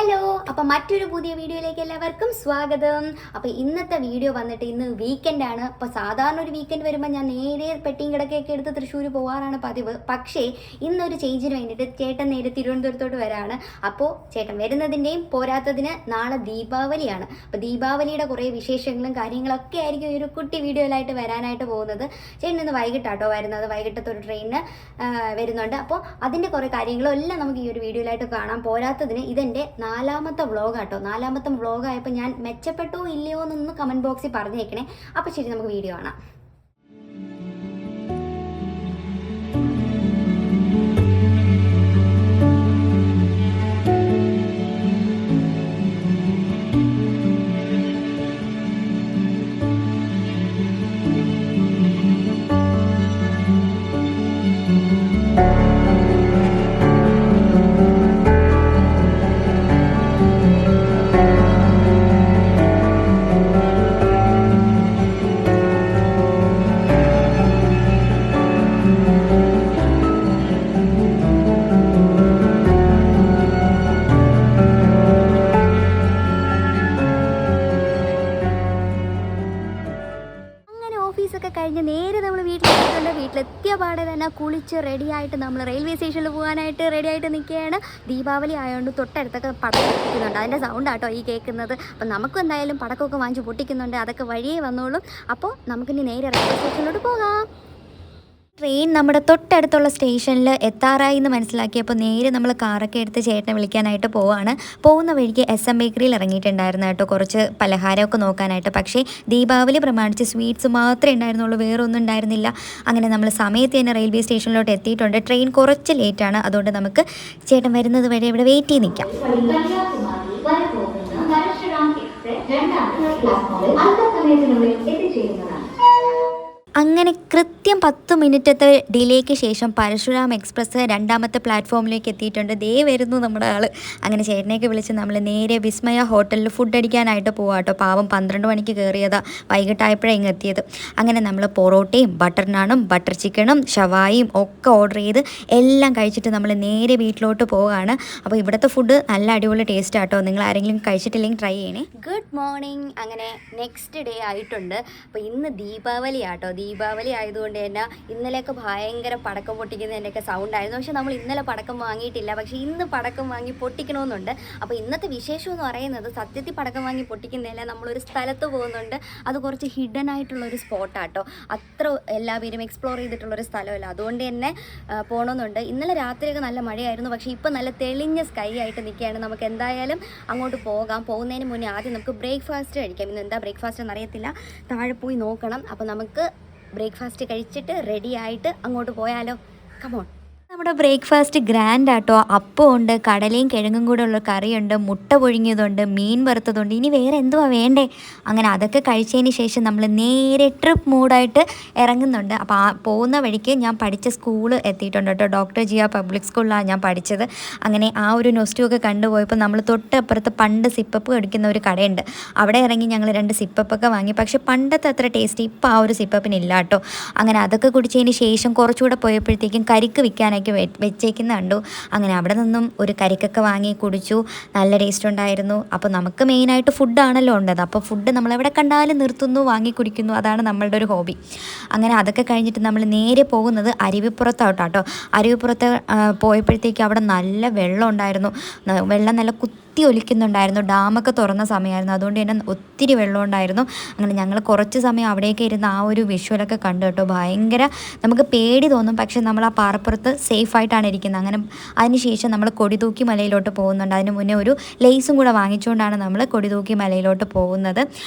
Hello, അപ്പോൾ മറ്റൊരു പുതിയ വീഡിയോയിലേക്ക് എല്ലാവർക്കും സ്വാഗതം. അപ്പോൾ ഇന്നത്തെ വീഡിയോ വന്നിട്ട് ഇന്ന് വീക്കെൻഡാണ്. അപ്പോൾ സാധാരണ ഒരു വീക്കെൻഡ് വരുമ്പോൾ ഞാൻ നേരെ പെട്ടിയും കിടക്കയൊക്കെ എടുത്ത് തൃശ്ശൂർ പോകാറാണ് പതിവ്. പക്ഷേ ഇന്നൊരു ചേഞ്ചിന് വേണ്ടിയിട്ട് ചേട്ടൻ നേരെ തിരുവനന്തപുരത്തോട്ട് വരാണ്. അപ്പോൾ ചേട്ടൻ വരുന്നതിൻ്റെയും പോരാത്തതിന് നാളെ ദീപാവലിയാണ്. അപ്പോൾ ദീപാവലിയുടെ കുറേ വിശേഷങ്ങളും കാര്യങ്ങളൊക്കെ ആയിരിക്കും ഈ ഒരു കുട്ടി വീഡിയോയിലായിട്ട് വരാനായിട്ട് പോകുന്നത്. ചേട്ടൻ ഇന്ന് വൈകിട്ടാട്ടോ വരുന്നത്, വൈകിട്ടത്തെ ഒരു ട്രെയിനിന് വരുന്നുണ്ട്. അപ്പോൾ അതിൻ്റെ കുറേ കാര്യങ്ങളും എല്ലാം നമുക്ക് ഈ ഒരു വീഡിയോയിലായിട്ട് കാണാം. പോരാത്തതിന് ഇതെൻ്റെ നാലാമത്തെ വ്ളോഗാട്ടോ. നാലാമത്തെ വ്ളോഗായപ്പോൾ ഞാൻ മെച്ചപ്പെട്ടോ ഇല്ലയോ എന്നൊന്ന് കമൻറ്റ് ബോക്സിൽ പറഞ്ഞേക്കണേ. അപ്പോൾ ശരി, നമുക്ക് വീഡിയോ കാണാം. ഓഫീസൊക്കെ കഴിഞ്ഞ് നേരെ നമ്മൾ വീട്ടിലെത്തിയിട്ടുണ്ട്. വീട്ടിലെത്തിയ പാടെ തന്നെ കുളിച്ച് റെഡിയായിട്ട് നമ്മൾ റെയിൽവേ സ്റ്റേഷനിൽ പോകാനായിട്ട് റെഡിയായിട്ട് നിൽക്കുകയാണ്. ദീപാവലി ആയതുകൊണ്ട് തൊട്ടടുത്തൊക്കെ പടക്കം പൊട്ടിക്കുന്നുണ്ട്. അതിൻ്റെ സൗണ്ടാട്ടോ ഈ കേൾക്കുന്നത്. അപ്പം നമുക്കും എന്തായാലും പടക്കമൊക്കെ വാങ്ങിച്ച് പൊട്ടിക്കുന്നുണ്ട്. അതൊക്കെ വഴിയേ വന്നോളും. അപ്പോൾ നമുക്കിനി നേരെ റെയിൽവേ സ്റ്റേഷനിലോട്ട് പോകാം. ട്രെയിൻ നമ്മുടെ തൊട്ടടുത്തുള്ള സ്റ്റേഷനിൽ എത്താറായി എന്ന് മനസ്സിലാക്കിയപ്പോൾ നേരെ നമ്മൾ കാറൊക്കെ എടുത്ത് ചേട്ടനെ വിളിക്കാനായിട്ട് പോവാണ്. പോകുന്ന വഴിക്ക് SM ബേക്കറിയിൽ ഇറങ്ങിയിട്ടുണ്ടായിരുന്നു കേട്ടോ, കുറച്ച് പലഹാരമൊക്കെ നോക്കാനായിട്ട്. പക്ഷേ ദീപാവലി പ്രമാണിച്ച് സ്വീറ്റ്സ് മാത്രമേ ഉണ്ടായിരുന്നുള്ളൂ, വേറെ ഒന്നും ഉണ്ടായിരുന്നില്ല. അങ്ങനെ നമ്മൾ സമയത്ത് തന്നെ റെയിൽവേ സ്റ്റേഷനിലോട്ട് എത്തിയിട്ടുണ്ട്. ട്രെയിൻ കുറച്ച് ലേറ്റാണ്, അതുകൊണ്ട് നമുക്ക് ചേട്ടൻ വരുന്നത് വരെ ഇവിടെ വെയിറ്റ് ചെയ്ത് നിൽക്കാം. അങ്ങനെ കൃത്യം 10 മിനിറ്റത്തെ ഡിലേക്ക് ശേഷം പരശുരാം എക്സ്പ്രസ് 2ാമത്തെ പ്ലാറ്റ്ഫോമിലേക്ക് എത്തിയിട്ടുണ്ട്. ദേ വരുന്നു നമ്മുടെ ആൾ. അങ്ങനെ ചേട്ടനെയൊക്കെ വിളിച്ച് നമ്മൾ നേരെ വിസ്മയ ഹോട്ടലിൽ ഫുഡ് അടിക്കാനായിട്ട് പോവാം കേട്ടോ. പാവം 12 മണിക്ക് കയറിയതാ, വൈകിട്ടായപ്പോഴാണ് ഇങ്ങ് എത്തിയത്. അങ്ങനെ നമ്മൾ പൊറോട്ടയും ബട്ടർ നാണും ബട്ടർ ചിക്കനും ഷവായും ഒക്കെ ഓർഡർ ചെയ്ത് എല്ലാം കഴിച്ചിട്ട് നമ്മൾ നേരെ വീട്ടിലോട്ട് പോവുകയാണ്. അപ്പോൾ ഇവിടുത്തെ ഫുഡ് നല്ല അടിപൊളി ടേസ്റ്റ് ആട്ടോ. നിങ്ങൾ ആരെങ്കിലും കഴിച്ചിട്ടില്ലെങ്കിൽ ട്രൈ ചെയ്യണേ. Good morning. അങ്ങനെ നെക്സ്റ്റ് ഡേ ആയിട്ടുണ്ട്. അപ്പോൾ ഇന്ന് ദീപാവലി ആട്ടോ. ദീപാവലി ആയതുകൊണ്ട് തന്നെ ഇന്നലെയൊക്കെ ഭയങ്കര പടക്കം പൊട്ടിക്കുന്നതിൻ്റെയൊക്കെ സൗണ്ടായിരുന്നു. പക്ഷെ നമ്മൾ ഇന്നലെ പടക്കം വാങ്ങിയിട്ടില്ല. പക്ഷേ ഇന്ന് പടക്കം വാങ്ങി പൊട്ടിക്കണമെന്നുണ്ട്. അപ്പോൾ ഇന്നത്തെ വിശേഷം എന്ന് പറയുന്നത് സത്യത്തിൽ പടക്കം വാങ്ങി പൊട്ടിക്കുന്നില്ല, നമ്മളൊരു സ്ഥലത്ത് പോകുന്നുണ്ട്. അത് കുറച്ച് ഹിഡൻ ആയിട്ടുള്ളൊരു സ്പോട്ടാട്ടോ. അത്ര എല്ലാവരും എക്സ്പ്ലോർ ചെയ്തിട്ടുള്ളൊരു സ്ഥലമല്ല, അതുകൊണ്ട് തന്നെ പോകണമെന്നുണ്ട്. ഇന്നലെ രാത്രിയൊക്കെ നല്ല മഴയായിരുന്നു, പക്ഷേ ഇപ്പോൾ നല്ല തെളിഞ്ഞ സ്കൈ ആയിട്ട് നിൽക്കുകയാണ്. നമുക്ക് എന്തായാലും അങ്ങോട്ട് പോകാം. പോകുന്നതിന് മുന്നേ ആദ്യം നമുക്ക് ബ്രേക്ക്ഫാസ്റ്റ് കഴിക്കാം. ഇന്ന് എന്താ ബ്രേക്ക്ഫാസ്റ്റ് എന്നറിയത്തില്ല, താഴെ പോയി നോക്കണം. അപ്പോൾ നമുക്ക് ബ്രേക്ക്ഫാസ്റ്റ് കഴിച്ചിട്ട് റെഡി ആയിട്ട് അങ്ങോട്ട് പോയാലോ? കമോൺ. നമ്മുടെ ബ്രേക്ക്ഫാസ്റ്റ് ഗ്രാൻഡ് ആട്ടോ. അപ്പം ഉണ്ട്, കടലയും കിഴങ്ങും കൂടെ ഉള്ള കറിയുണ്ട്, മുട്ട പുഴുങ്ങിയതുണ്ട്, മീൻ വറുത്തതുണ്ട്. ഇനി വേറെ എന്തുവാ വേണ്ടേ? അങ്ങനെ അതൊക്കെ കഴിച്ചതിന് ശേഷം നമ്മൾ നേരെ ട്രിപ്പ് മൂഡായിട്ട് ഇറങ്ങുന്നുണ്ട്. അപ്പോൾ ആ പോകുന്ന വഴിക്ക് ഞാൻ പഠിച്ച സ്കൂൾ എത്തിയിട്ടുണ്ട് കേട്ടോ. ഡോക്ടർ ജിയ പബ്ലിക് സ്കൂളിലാണ് ഞാൻ പഠിച്ചത്. അങ്ങനെ ആ ഒരു നൊസ്റ്റൊക്കെ കണ്ടുപോയപ്പോൾ നമ്മൾ തൊട്ടപ്പുറത്ത് പണ്ട് സിപ്പപ്പ് കടിക്കുന്ന ഒരു കടയുണ്ട്. അവിടെ ഇറങ്ങി ഞങ്ങൾ 2 സിപ്പപ്പൊക്കെ വാങ്ങി. പക്ഷേ പണ്ടത്തെ അത്ര ടേസ്റ്റ് ഇപ്പോൾ ആ ഒരു സിപ്പപ്പിനില്ല കേട്ടോ. അങ്ങനെ അതൊക്കെ കുടിച്ചതിന് ശേഷം കുറച്ചുകൂടെ പോയപ്പോഴത്തേക്കും കരിക്ക് വിൽക്കാനായിട്ട് വെച്ചേക്കുന്ന കണ്ടു. അങ്ങനെ അവിടെ നിന്നും ഒരു കരിക്കൊക്കെ വാങ്ങി കുടിച്ചു. നല്ല ടേസ്റ്റ് ഉണ്ടായിരുന്നു. അപ്പോൾ നമുക്ക് മെയിനായിട്ട് ഫുഡാണല്ലോ ഉണ്ടത്. അപ്പോൾ ഫുഡ് നമ്മളെവിടെ കണ്ടാലും നിർത്തുന്നു, വാങ്ങി കുടിക്കുന്നു. അതാണ് നമ്മളുടെ ഒരു ഹോബി. അങ്ങനെ അതൊക്കെ കഴിഞ്ഞിട്ട് നമ്മൾ നേരെ പോകുന്നത് അരുവിപ്പുറത്തോട്ടാട്ടോ. അരുവിപ്പുറത്ത് പോയപ്പോഴത്തേക്ക് അവിടെ നല്ല വെള്ളം ഉണ്ടായിരുന്നു. വെള്ളം നല്ല ഒലിക്കുന്നുണ്ടായിരുന്നു. ഡാമൊക്കെ തുറന്ന സമയമായിരുന്നു, അതുകൊണ്ട് തന്നെ ഒത്തിരി വെള്ളം ഉണ്ടായിരുന്നു. അങ്ങനെ ഞങ്ങൾ കുറച്ച് സമയം അവിടെയൊക്കെ ഇരുന്ന് ആ ഒരു വിഷ്വലൊക്കെ കണ്ടു കേട്ടോ. ഭയങ്കര നമുക്ക് പേടി തോന്നും, പക്ഷെ നമ്മൾ ആ പാറപ്പുറത്ത് സേഫായിട്ടാണ് ഇരിക്കുന്നത്. അങ്ങനെ അതിനുശേഷം നമ്മൾ കൊടിതൂക്കി മലയിലോട്ട് പോകുന്നുണ്ട്. അതിന് മുന്നേ ഒരു ലേസും കൂടെ വാങ്ങിച്ചുകൊണ്ടാണ് നമ്മൾ കൊടിതൂക്കി മലയിലോട്ട് പോകുന്നത്.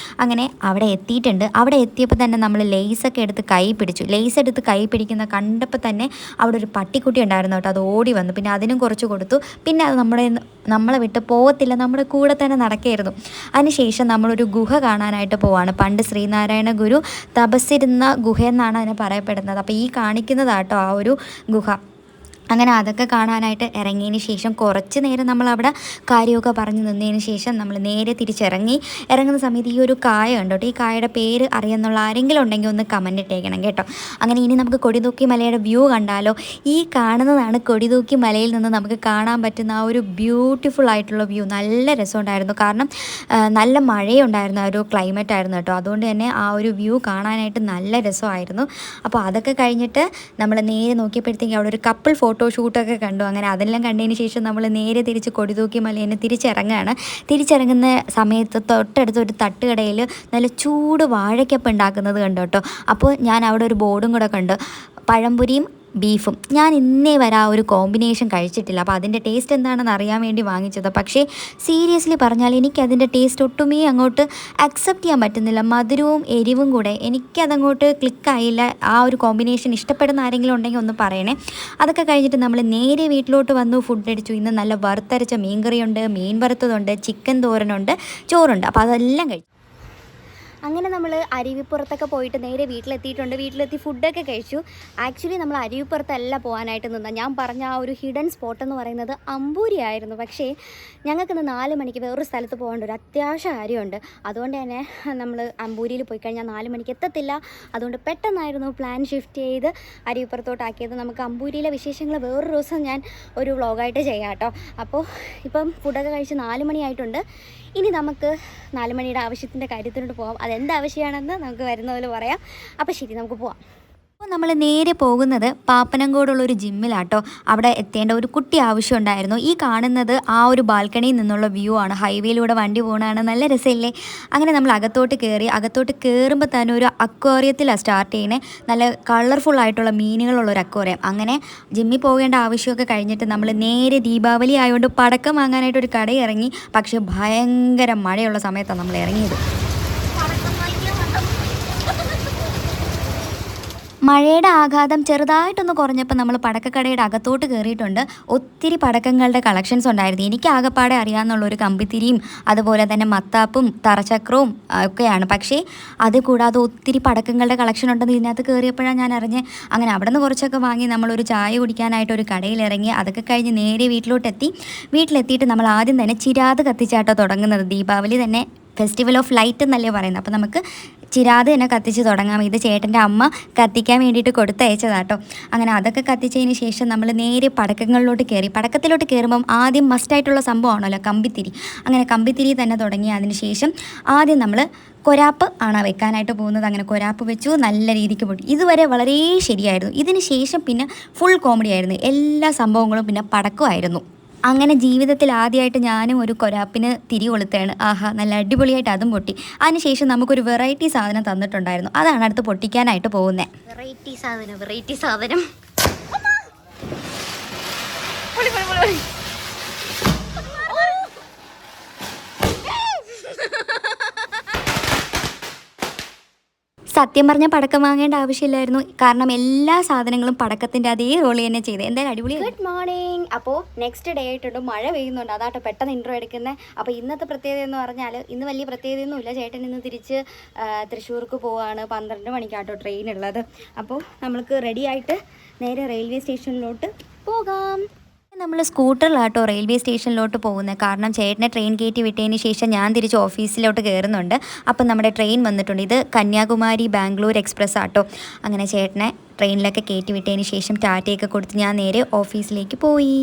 അങ്ങനെ അവിടെ എത്തിയിട്ടുണ്ട്. അവിടെ എത്തിയപ്പോൾ തന്നെ നമ്മൾ ലേസൊക്കെ എടുത്ത് കൈ പിടിച്ചു. ലേസ് എടുത്ത് കൈ പിടിക്കുന്ന കണ്ടപ്പോൾ തന്നെ അവിടെ ഒരു പട്ടിക്കുട്ടി ഉണ്ടായിരുന്നു കേട്ടോ. അത് ഓടി വന്നു. പിന്നെ അതിനും കുറച്ച് കൊടുത്തു. പിന്നെ അത് നമ്മളെ വിട്ട് പോകത്തില്ല, നമ്മുടെ കൂടെ തന്നെ നടക്കുകയായിരുന്നു. അതിനുശേഷം നമ്മളൊരു ഗുഹ കാണാനായിട്ട് പോവാണ്. പണ്ട് ശ്രീനാരായണ ഗുരു തപസ്സിരുന്ന ഗുഹ എന്നാണ് അതിനെ പറയപ്പെടുന്നത്. അപ്പോൾ ഈ കാണിക്കുന്നതാട്ടോ ആ ഒരു ഗുഹ. അങ്ങനെ അതൊക്കെ കാണാനായിട്ട് ഇറങ്ങിയതിന് ശേഷം കുറച്ച് നേരം നമ്മളവിടെ കാര്യമൊക്കെ പറഞ്ഞ് നിന്നതിന് ശേഷം നമ്മൾ നേരെ ഇറങ്ങുന്ന സമയത്ത് ഈ ഒരു കായ ഉണ്ട് കേട്ടോ. ഈ കായയുടെ പേര് അറിയാമെന്നുള്ള ആരെങ്കിലും ഉണ്ടെങ്കിൽ ഒന്ന് കമൻറ്റ് ഇട്ടേക്കണം കേട്ടോ. അങ്ങനെ ഇനി നമുക്ക് കൊടിതൂക്കി മലയുടെ വ്യൂ കണ്ടാലോ. ഈ കാണുന്നതാണ് കൊടിതൂക്കി മലയിൽ നിന്ന് നമുക്ക് കാണാൻ പറ്റുന്ന ആ ഒരു ബ്യൂട്ടിഫുൾ ആയിട്ടുള്ള വ്യൂ. നല്ല രസമുണ്ടായിരുന്നു, കാരണം നല്ല മഴയുണ്ടായിരുന്നു, ആ ഒരു ക്ലൈമറ്റ് ആയിരുന്നു കേട്ടോ. അതുകൊണ്ട് തന്നെ ആ ഒരു വ്യൂ കാണാനായിട്ട് നല്ല രസമായിരുന്നു. അപ്പോൾ അതൊക്കെ കഴിഞ്ഞിട്ട് നമ്മൾ നേരെ നോക്കിയപ്പോഴത്തേക്കും അവിടെ ഒരു കപ്പിൾ ഫോട്ടോഷൂട്ടൊക്കെ കണ്ടു. അങ്ങനെ അതെല്ലാം കണ്ടതിന് ശേഷം നമ്മൾ നേരെ തിരിച്ച് കൊടിതൂക്കി മലയിൽ തിരിച്ചിറങ്ങുകയാണ്. തിരിച്ചിറങ്ങുന്ന സമയത്ത് തൊട്ടടുത്ത് ഒരു തട്ടുകടയിൽ നല്ല ചൂട് വാഴയ്ക്കപ്പം ഉണ്ടാക്കുന്നത് കണ്ടു കേട്ടോ. അപ്പോൾ ഞാൻ അവിടെ ഒരു ബോർഡും കൂടെ കണ്ടു, പഴംപൊരിയും ബീഫും. ഞാൻ ഇന്നേ വരെ ആ ഒരു കോമ്പിനേഷൻ കഴിച്ചിട്ടില്ല. അപ്പോൾ അതിൻ്റെ ടേസ്റ്റ് എന്താണെന്ന് അറിയാൻ വേണ്ടി വാങ്ങിച്ചത്. പക്ഷേ സീരിയസ്ലി പറഞ്ഞാൽ എനിക്കതിൻ്റെ ടേസ്റ്റ് ഒട്ടുമേ അങ്ങോട്ട് അക്സെപ്റ്റ് ചെയ്യാൻ പറ്റുന്നില്ല. മധുരവും എരിവും കൂടെ എനിക്കതങ്ങോട്ട് ക്ലിക്കായില്ല. ആ ഒരു കോമ്പിനേഷൻ ഇഷ്ടപ്പെടുന്ന ആരെങ്കിലും ഉണ്ടെങ്കിൽ ഒന്ന് പറയണേ. അതൊക്കെ കഴിഞ്ഞിട്ട് നമ്മൾ നേരെ വീട്ടിലോട്ട് വന്നു, ഫുഡ് അടിച്ചു. ഇന്ന് നല്ല വറുത്തരച്ച മീൻകറിയുണ്ട്, മീൻ വറുത്തതുണ്ട്, ചിക്കൻ തോരനുണ്ട്, ചോറുണ്ട്. അപ്പോൾ അതെല്ലാം കഴിച്ചു. അങ്ങനെ നമ്മൾ അരുവിപ്പുറത്തൊക്കെ പോയിട്ട് നേരെ വീട്ടിലെത്തിയിട്ടുണ്ട്. വീട്ടിലെത്തി ഫുഡൊക്കെ കഴിച്ചു. ആക്ച്വലി നമ്മൾ അരുവിപ്പുറത്തല്ല പോകാനായിട്ട് നിന്നാൽ, ഞാൻ പറഞ്ഞ ആ ഒരു ഹിഡൻ സ്പോട്ട് എന്ന് പറയുന്നത് അമ്പൂരി ആയിരുന്നു. പക്ഷേ ഞങ്ങൾക്കിന്ന് 4 മണിക്ക് വേറൊരു സ്ഥലത്ത് പോകേണ്ട ഒരു അത്യാവശ്യ കാര്യമുണ്ട്. അതുകൊണ്ട് തന്നെ നമ്മൾ അമ്പൂരിയിൽ പോയി കഴിഞ്ഞാൽ 4 മണിക്ക് എത്തത്തില്ല. അതുകൊണ്ട് പെട്ടെന്നായിരുന്നു പ്ലാൻ ഷിഫ്റ്റ് ചെയ്ത് അരുവിപ്പുറത്തോട്ടാക്കിയത്. നമുക്ക് അമ്പൂരിയിലെ വിശേഷങ്ങൾ വേറൊരു ദിവസം ഞാൻ ഒരു വ്ളോഗായിട്ട് ചെയ്യാം കേട്ടോ. അപ്പോൾ ഇപ്പം ഫുഡൊക്കെ കഴിച്ച് 4 മണിയായിട്ടുണ്ട്. ഇനി നമുക്ക് 4 മണിയുടെ ആവശ്യത്തിൻ്റെ കാര്യത്തിനോട് പോകാം. അതെന്താവശ്യമാണെന്ന് നമുക്ക് വരുന്ന പോലെ പറയാം. അപ്പോൾ ശരി, നമുക്ക് പോവാം. അപ്പോൾ നമ്മൾ നേരെ പോകുന്നത് പാപ്പനംകോടുള്ളൊരു ജിമ്മിലാട്ടോ. അവിടെ എത്തേണ്ട ഒരു കുട്ടി ആവശ്യമുണ്ടായിരുന്നു. ഈ കാണുന്നത് ആ ഒരു ബാൽക്കണിയിൽ നിന്നുള്ള വ്യൂ ആണ്. ഹൈവേയിലൂടെ വണ്ടി പോകുന്നതാണ്, നല്ല രസമില്ലേ. അങ്ങനെ നമ്മൾ അകത്തോട്ട് കയറുമ്പോൾ തന്നെ ഒരു അക്വേറിയത്തിലാണ് സ്റ്റാർട്ട് ചെയ്യുന്നത്. നല്ല കളർഫുൾ ആയിട്ടുള്ള മീനുകളുള്ളൊരു അക്വേറിയം. അങ്ങനെ ജിമ്മിൽ പോകേണ്ട ആവശ്യമൊക്കെ കഴിഞ്ഞിട്ട് നമ്മൾ നേരെ ദീപാവലി ആയതുകൊണ്ട് പടക്കം വാങ്ങാനായിട്ടൊരു കട ഇറങ്ങി. പക്ഷേ ഭയങ്കര മഴയുള്ള സമയത്താണ് നമ്മൾ ഇറങ്ങിയത്. മഴയുടെ ആഘാതം ചെറുതായിട്ടൊന്ന് കുറഞ്ഞപ്പോൾ നമ്മൾ പടക്കക്കടയുടെ അകത്തോട്ട് കയറിയിട്ടുണ്ട്. ഒത്തിരി പടക്കങ്ങളുടെ കളക്ഷൻസ് ഉണ്ടായിരുന്നു. എനിക്ക് ആകെപ്പാടെ അറിയാമെന്നുള്ളൊരു കമ്പിത്തിരിയും അതുപോലെ തന്നെ മത്താപ്പും തറച്ചക്രവും ഒക്കെയാണ്. പക്ഷേ അത് കൂടാതെ ഒത്തിരി പടക്കങ്ങളുടെ കളക്ഷൻ ഉണ്ടെന്ന് ഇതിനകത്ത് കയറിയപ്പോഴാണ് ഞാൻ അറിഞ്ഞ്. അങ്ങനെ അവിടെ നിന്ന് കുറച്ചൊക്കെ വാങ്ങി നമ്മളൊരു ചായ കുടിക്കാനായിട്ട് ഒരു കടയിലിറങ്ങി. അതൊക്കെ കഴിഞ്ഞ് നേരെ വീട്ടിലെത്തിയിട്ട് നമ്മൾ ആദ്യം തന്നെ ചിരാത് കത്തിച്ചാട്ടോ തുടങ്ങുന്നത്. ദീപാവലി തന്നെ ഫെസ്റ്റിവൽ ഓഫ് ലൈറ്റ് എന്നല്ലേ പറയുന്നത്. അപ്പോൾ നമുക്ക് ചിരാത് തന്നെ കത്തിച്ച് തുടങ്ങാം. ഇത് ചേട്ടൻ്റെ അമ്മ കത്തിക്കാൻ വേണ്ടിയിട്ട് കൊടുത്തയച്ചതാട്ടോ. അങ്ങനെ അതൊക്കെ കത്തിച്ചതിന് ശേഷം നമ്മൾ നേരെ പടക്കങ്ങളിലോട്ട് കയറി. പടക്കത്തിലോട്ട് കയറുമ്പം ആദ്യം മസ്റ്റായിട്ടുള്ള സംഭവമാണല്ലോ കമ്പിത്തിരി. അങ്ങനെ കമ്പിത്തിരി തന്നെ തുടങ്ങി. അതിന് ശേഷം ആദ്യം നമ്മൾ കൊരാപ്പ് ആണ് വെക്കാനായിട്ട് പോകുന്നത്. അങ്ങനെ കൊരാപ്പ് വെച്ചു, നല്ല രീതിക്ക് പൊട്ടി. ഇതുവരെ വളരെ ശരിയായിരുന്നു. ഇതിന് ശേഷം പിന്നെ ഫുൾ കോമഡി ആയിരുന്നു. എല്ലാ സംഭവങ്ങളും പിന്നെ പടക്കമായിരുന്നു. അങ്ങനെ ജീവിതത്തിൽ ആദ്യമായിട്ട് ഞാനും ഒരു കൊരാപ്പിന് തിരി കൊളുത്തുകയാണ്. ആഹാ, നല്ല അടിപൊളിയായിട്ട് അതും പൊട്ടി. അതിനുശേഷം നമുക്കൊരു വെറൈറ്റി സാധനം തന്നിട്ടുണ്ടായിരുന്നു. അതാണ് അടുത്ത് പൊട്ടിക്കാനായിട്ട് പോകുന്നത്. വെറൈറ്റി സാധനം സത്യം പറഞ്ഞാൽ പടക്കം വാങ്ങേണ്ട ആവശ്യമില്ലായിരുന്നു. കാരണം എല്ലാ സാധനങ്ങളും പടക്കത്തിൻ്റെ അതേ റോളി തന്നെ ചെയ്ത്. എന്തായാലും അടിപൊളി. Good morning. അപ്പോൾ നെക്സ്റ്റ് ഡേ ആയിട്ടുണ്ട്. മഴ പെയ്യുന്നുണ്ട്, അതാട്ടോ പെട്ടെന്ന് ഇൻട്രോ എടുക്കുന്നത്. അപ്പോൾ ഇന്നത്തെ പ്രത്യേകത എന്ന് പറഞ്ഞാൽ ഇന്ന് വലിയ പ്രത്യേകതയൊന്നുമില്ല. ചേട്ടൻ ഇന്ന് തിരിച്ച് തൃശ്ശൂർക്ക് പോവുകയാണ്. 12 മണിക്കാട്ടോ ട്രെയിൻ ഉള്ളത്. അപ്പോൾ നമ്മൾക്ക് റെഡി ആയിട്ട് നേരെ റെയിൽവേ സ്റ്റേഷനിലോട്ട് പോകാം. നമ്മൾ സ്കൂട്ടറിലാട്ടോ റെയിൽവേ സ്റ്റേഷനിലോട്ട് പോകുന്നത്. കാരണം ചേട്ടനെ ട്രെയിൻ കയറ്റി വിട്ടതിന് ശേഷം ഞാൻ തിരിച്ച് ഓഫീസിലോട്ട് കയറുന്നുണ്ട്. അപ്പം നമ്മുടെ ട്രെയിൻ വന്നിട്ടുണ്ട്. ഇത് കന്യാകുമാരി ബാംഗ്ലൂർ എക്സ്പ്രസ് ആട്ടോ. അങ്ങനെ ചേട്ടനെ ട്രെയിനിലൊക്കെ കയറ്റി വിട്ടതിന് ശേഷം ടാറ്റയൊക്കെ കൊടുത്ത് ഞാൻ നേരെ ഓഫീസിലേക്ക് പോയി.